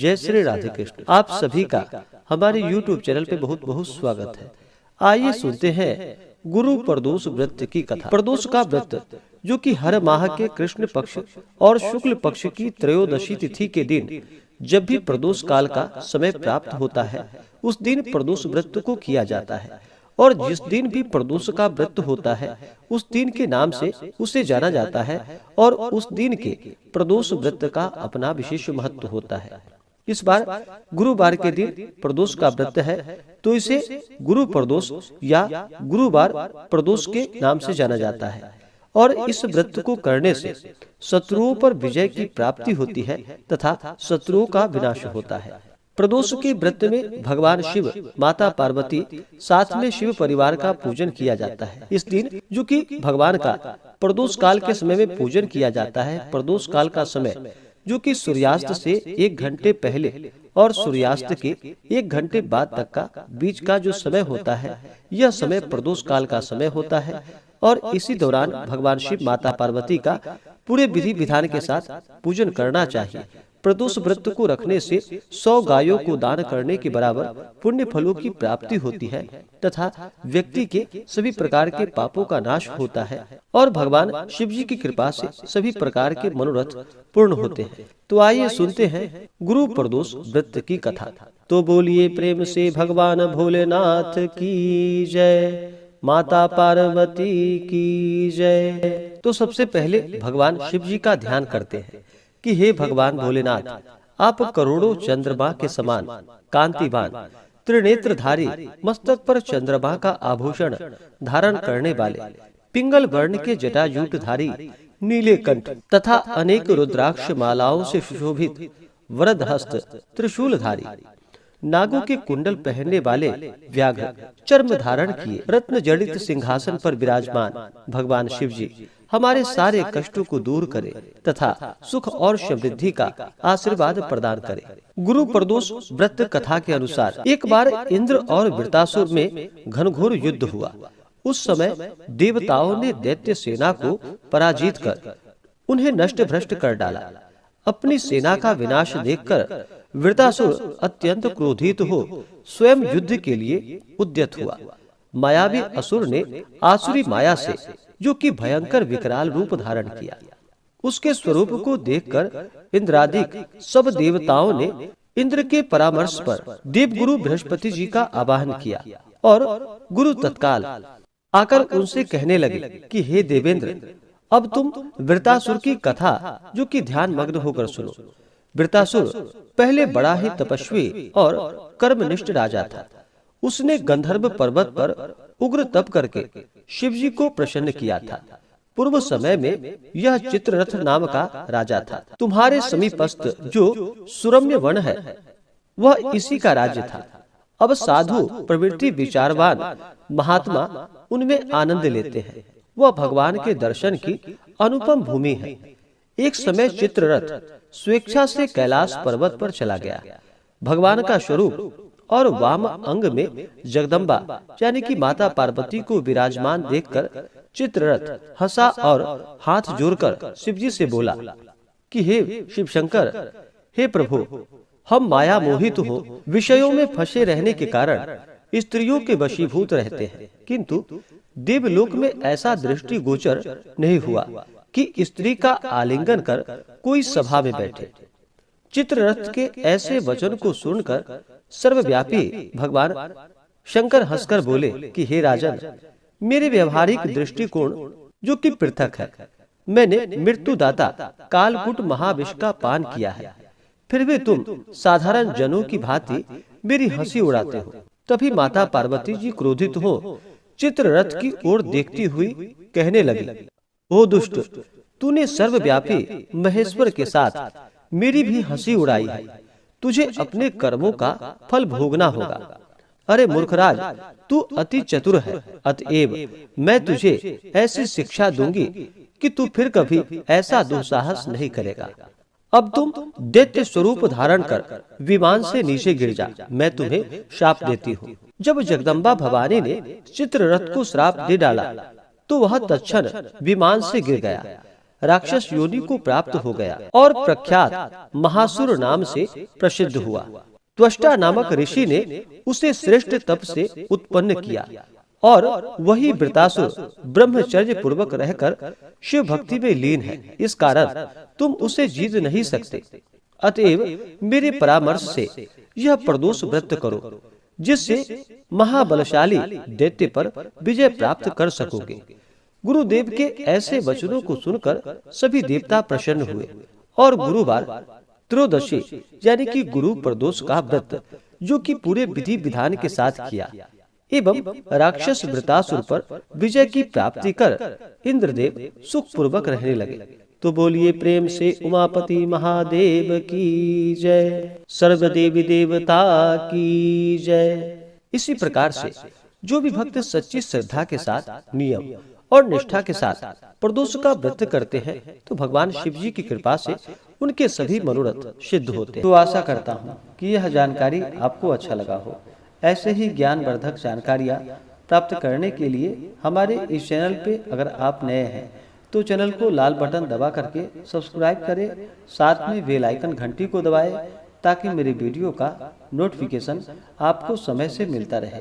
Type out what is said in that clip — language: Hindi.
जय श्री राधे कृष्ण। आप सभी का हमारे YouTube चैनल पे बहुत बहुत स्वागत है। आइए सुनते हैं गुरु प्रदोष व्रत की कथा। प्रदोष का व्रत जो कि हर माह के कृष्ण पक्ष और शुक्ल पक्ष की त्रयोदशी तिथि के दिन जब भी प्रदोष काल का समय प्राप्त होता है, उस दिन प्रदोष व्रत को किया जाता है। और जिस दिन भी प्रदोष का व्रत होता है, उस दिन के नाम से उसे जाना जाता है और उस दिन के प्रदोष व्रत का अपना विशेष महत्व होता है। इस बार गुरुवार के दिन प्रदोष का व्रत है, तो इसे गुरु प्रदोष या गुरुवार प्रदोष के नाम से जाना जाता है। और इस व्रत को करने से शत्रुओं पर विजय की प्राप्ति होती है तथा शत्रुओं का विनाश होता है। प्रदोष के व्रत में भगवान शिव, माता पार्वती, साथ में शिव परिवार का पूजन किया जाता है। इस दिन जो कि भगवान का प्रदोष काल के समय में पूजन किया जाता है। प्रदोष काल का समय जो कि सूर्यास्त से 1 घंटे पहले और सूर्यास्त के 1 घंटे बाद तक का बीच का जो समय होता है, यह समय प्रदोष काल का समय होता है। और इसी दौरान भगवान शिव, माता पार्वती का पूरे विधि विधान के साथ पूजन करना चाहिए। प्रदोष व्रत को रखने से 100 गायों को दान करने के बराबर पुण्य फलों की प्राप्ति होती है तथा व्यक्ति के सभी प्रकार के पापों का नाश होता है और भगवान शिव जी की कृपा से सभी प्रकार के मनोरथ पूर्ण होते हैं। तो आइए सुनते हैं गुरु प्रदोष व्रत की कथा। तो बोलिए प्रेम से भगवान भोलेनाथ की जय, माता पार्वती की जय। तो सबसे पहले भगवान शिव जी का ध्यान करते हैं कि हे भगवान भोलेनाथ, आप करोड़ों चंद्रमा के समान कांतिवान, त्रिनेत्रधारी, मस्तक पर चंद्रमा का आभूषण धारण करने वाले, पिंगल वर्ण के जटाजूटधारी, नीले कंठ तथा अनेक रुद्राक्ष मालाओं से सुशोभित, वरद हस्त, त्रिशूलधारी, नागों के कुंडल पहनने वाले, व्याघ्र चर्म धारण किए, रत्न जड़ित सिंहासन पर विराजमान भगवान शिव जी हमारे सारे कष्टों को दूर करे तथा सुख और समृद्धि का आशीर्वाद प्रदान करे। गुरु प्रदोष व्रत कथा के अनुसार एक बार इंद्र और वृत्रासुर में घनघोर युद्ध हुआ। उस समय देवताओं ने दैत्य सेना को पराजित कर उन्हें नष्ट भ्रष्ट कर डाला। अपनी सेना का विनाश देखकर वृत्रासुर अत्यंत क्रोधित हो स्वयं युद्ध के लिए उद्यत हुआ। मायावी असुर ने आसुरी माया से जो कि भयंकर विकराल रूप धारण किया। उसके स्वरूप को देखकर इंद्रादिक सब देवताओं ने इंद्र के परामर्श पर देवगुरु बृहस्पति जी का आवाहन किया और गुरु तत्काल आकर उनसे कहने लगे कि हे देवेंद्र, अब तुम वृत्रासुर की कथा जो कि ध्यान मग्न होकर सुनो। वृत्रासुर पहले बड़ा ही तपस्वी और कर्मनिष्ठ राजा था। उसने गंधर्व पर्वत पर उग्र तप करके शिव जी को प्रसन्न किया था। पूर्व समय में यह चित्ररथ नाम का राजा था। तुम्हारे समीपस्थ जो सुरम्य वन है, वह इसी का राज्य था। अब साधु, प्रवृत्ति, विचारवान महात्मा उनमें आनंद लेते हैं। वह भगवान के दर्शन की अनुपम भूमि है। एक समय चित्ररथ स्वेच्छा से कैलाश पर्वत पर चला गया। भगवान का स्वरूप और वाम अंग में जगदम्बा यानी कि माता पार्वती को विराजमान देखकर चित्ररथ हंसा और हाथ जोड़कर शिव जी से बोला कि हे शिव शंकर, हे प्रभु, हम माया मोहित हो विषयों में फंसे रहने के कारण स्त्रियों के वशीभूत रहते हैं, किंतु देवलोक में ऐसा दृष्टि गोचर नहीं हुआ कि स्त्री का आलिंगन कर कोई सभा में बैठे। चित्ररथ के ऐसे वचन को सुनकर सर्वव्यापी भगवान शंकर हंसकर बोले कि हे राजन, मेरे व्यवहारिक दृष्टिकोण जो कि पृथक है। मैंने मृत्युदाता कालकूट महाविष का पान किया है, फिर भी तुम साधारण जनों की भांति मेरी हंसी उड़ाते हो। तभी माता पार्वती जी क्रोधित हो चित्ररथ की ओर देखती हुई कहने लगी, ओ दुष्ट, तूने सर्वव्यापी महेश्वर के साथ मेरी भी हंसी उड़ाई है। तुझे अपने कर्मों का फल भोगना होगा। अरे मूर्खराज, तू अति चतुर है, अतएव मैं तुझे ऐसी शिक्षा दूंगी कि तू फिर कभी ऐसा दुस्साहस नहीं करेगा। अब तुम दैत्य स्वरूप धारण कर विमान से नीचे गिर जा, मैं तुम्हें श्राप देती हूँ। जब जगदम्बा भवानी ने चित्ररथ को श्राप दे डाला तो वह तत्क्षण विमान से गिर गया। राक्षस योनि को प्राप्त हो गया और प्रख्यात महासुर नाम से प्रसिद्ध हुआ। त्वष्टा नामक ऋषि ने उसे श्रेष्ठ तप से उत्पन्न किया और वही वृतासुर ब्रह्मचर्य पूर्वक रहकर शिव भक्ति में लीन है। इस कारण तुम उसे जीत नहीं सकते। अतएव मेरे परामर्श से यह प्रदोष व्रत करो, जिससे महाबलशाली दैत्य पर विजय प्राप्त कर सकोगे। गुरुदेव के ऐसे वचनों को सुनकर सभी देवता प्रसन्न हुए और गुरुवार त्रयोदशी यानी कि गुरु प्रदोष का व्रत, जो कि पूरे विधि विधान के साथ किया एवं राक्षस वृतासुर पर विजय की प्राप्ति कर इंद्रदेव सुख पूर्वक रहने लगे। तो बोलिए प्रेम से उमापति महादेव की जय, सर्व देवी देवता की जय। इसी प्रकार से जो भी भक्त सच्ची श्रद्धा के साथ नियम और निष्ठा के साथ प्रदोष का व्रत करते हैं तो भगवान शिव जी की कृपा से उनके सभी मनोरथ सिद्ध होते हैं। तो आशा करता हूँ कि यह जानकारी आपको अच्छा लगा हो। ऐसे ही ज्ञानवर्धक जानकारियाँ प्राप्त करने के लिए हमारे इस चैनल पे अगर आप नए हैं तो चैनल को लाल बटन दबा करके सब्सक्राइब करें, साथ में बेल आइकन घंटी को दबाएं ताकि मेरे वीडियो का नोटिफिकेशन आपको समय से मिलता रहे।